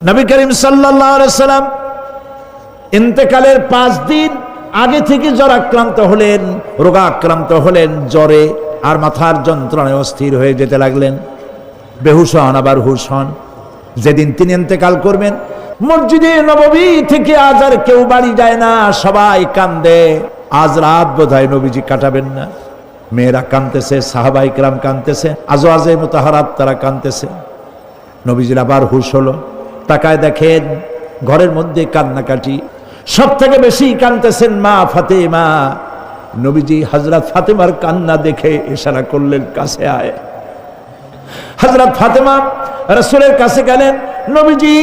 নবী করিম সাল্লাল্লাহু আলাইহি সাল্লাম ইন্তেকালের 5 দিন আগে থেকে জ্বর আক্রান্ত হলেন, রোগাক্রান্ত হলেন, জ্বরে আর মাথার যন্ত্রণায় অস্থির হয়ে যেতে লাগলেন। বেহুশ হন, আবার হুশ হন। যেদিন তিনি ইন্তেকাল করবেন, মসজিদে নববী থেকে আজ আর কেউ বাড়ি যায় না, সবাই কান্দে। আজ রাত বোধহয় নবীজি কাটাবেন না। মেয়েরা কাঁদতেছে, সাহাবায়ে কেরাম কাঁদতেছে, আজওয়াজে মুতাহারাত তারা কাঁদতেছে। নবীজির আবার হুশ হলো, তাকায় দেখেন ঘরের মধ্যে কান্নাকাটি। সব থেকে বেশি কাঁদতেছেন মা ফাতেমা। নবীজি হযরত ফাতেমার কান্না দেখে ইশারা করলেন, কাছে আয়। হযরত ফাতেমা রাসূলের কাছে গেলেন। নবীজি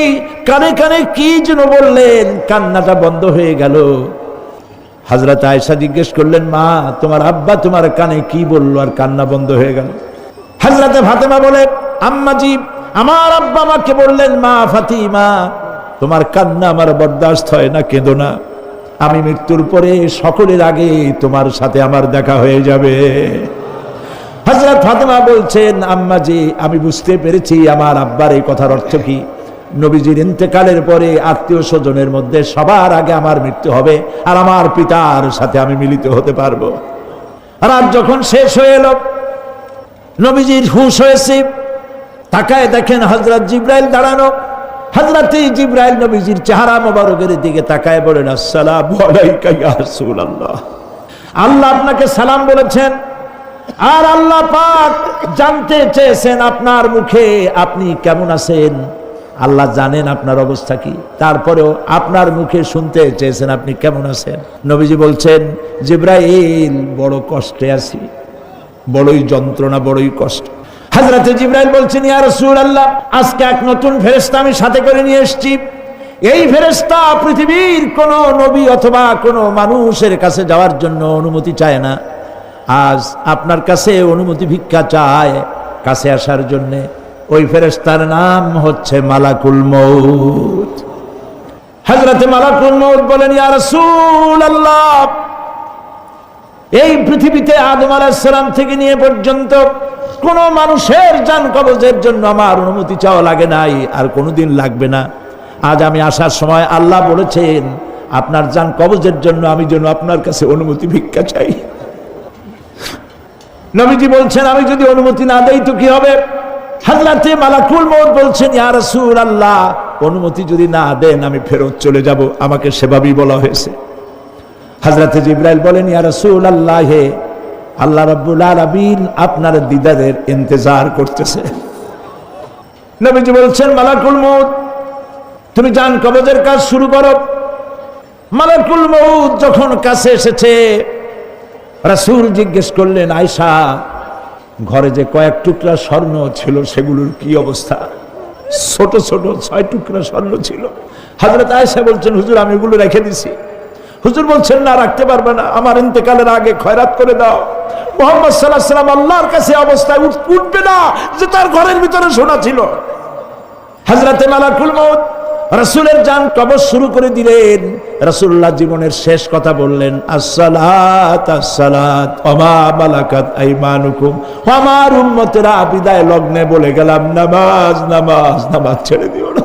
কানে কানে কি যেন বললেন, কান্নাটা বন্ধ হয়ে গেল। হযরত আয়েশা জিজ্ঞেস করলেন, মা তোমার আব্বা তোমার কানে কি বললো আর কান্না বন্ধ হয়ে গেল? হযরতে ফাতেমা বলে, আম্মাজি আমার আব্বা আমাকে বললেন, মা ফাতিমা তোমার কান্না আমার বরদাস্ত হয় না, কেঁদো না। আমি মৃত্যুর পরে সকলের আগে তোমার সাথে আমার দেখা হয়ে যাবে। হযরত ফাতেমা বলছেন, আম্মাজি আমি বুঝতে পেরেছি আমার আব্বার এই কথার অর্থ কি। নবীজির ইন্তেকালের পরে আত্মীয় স্বজনের মধ্যে সবার আগে আমার মৃত্যু হবে আর আমার পিতার সাথে আমি মিলিত হতে পারবো। রাত যখন শেষ হয়ে এলো, নবীজির হুঁশ হয়েছে। তাকায় দেখেন হযরত জিবরাইল দাঁড়ানো। হযরত জিবরাইল নবীজির চেহারা মোবারকের দিকে তাকায় বলেন, আসসালামু আলাইকা ইয়া রাসূলুল্লাহ। আল্লাহ আপনাকে সালাম বলেছেন, আর আল্লাহ পাক জানতে চেয়েছেন আপনার মুখে আপনি কেমন আছেন। আল্লাহ জানেন আপনার অবস্থা কি, তারপরেও আপনার মুখে শুনতে চেয়েছেন আপনি কেমন আছেন। নবীজি বলছেন, জিবরাইল বড় কষ্টে আছি, বড়ই যন্ত্রণা, বড়ই কষ্ট। হযরত জিবরাইল বলছেন, ইয়া রাসূলুল্লাহ আজকে এক নতুন ফেরেশতা আমি সাথে করে নিয়ে এসেছি। এই ফেরেশতা পৃথিবীর কোন নবী অথবা কোন মানুষের কাছে যাওয়ার জন্য অনুমতি চায় না। আজ আপনার কাছে অনুমতি ভিক্ষা চায় কাছে আসার জন্য। ওই ফেরেশতার নাম হচ্ছে মালাকুল মউত। হযরত মালাকুল মউত বলেন, ইয়া রাসূলুল্লাহ এই পৃথিবীতে আদম আলাইহিস সালাম থেকে নিয়ে পর্যন্ত কোন মানুষের জান কবজের জন্য আমার অনুমতি চাওয়া লাগে নাই, আর কোনোদিন লাগবে না। আজ আমি আসার সময় আল্লাহ বলেছেন আপনার জান কবজের জন্য আমি যেন আপনার কাছে অনুমতি ভিক্ষা চাই। নবীজি বলছেন, আমি যদি অনুমতি না দেই তো কি হবে? হযরতে মালাকুল মউত বলছেন, ইয়া রাসূলুল্লাহ অনুমতি যদি না দেন আমি ফেরত চলে যাব, আমাকে সেভাবেই বলা হয়েছে। হযরতে জিবরাইল বলেন, ইয়া রাসূলুল্লাহ হে আল্লাহ রাব্বুল আলামিন আপনার দিদারের ইন্তজার করতেছে। নবীজি বলছেন, মালাকুল মউত তুমি জান কবজের কাজ শুরু করো। মালাকুল মউত যখন কাছে এসেছে, রাসূল জিজ্ঞেস করলেন, আয়েশা ঘরে যে কয়েক টুকরা স্বর্ণ ছিল সেগুলোর কি অবস্থা? ছোট ছোট 6 টুকরা স্বর্ণ ছিল। হযরত আয়েশা বলছেন, হুজুর আমি এগুলো রেখে দিছি। হুজুর বলছেন, না রাখতে পারবে না, আমার ইন্তেকালের আগে খয়রাত করে দাও। মুহাম্মদ সাল্লাল্লাহু আলাইহি ওয়াসাল্লাম আল্লাহর কাছে অবস্থায় উঠবে না যে তার ঘরের ভিতরে সোনা ছিল। হযরতে মালাকুল মউত রাসূলের জান কবজ শুরু করে দিলেন। রাসূলুল্লাহ জীবনের শেষ কথা বললেন, আসসালাত আসসালাত ওমা মালাকাত আইমানুকুম। আমার উম্মতেরা বিদায় লগ্নে বলে গেলাম, নামাজ নামাজ নামাজ ছেড়ে দিও না।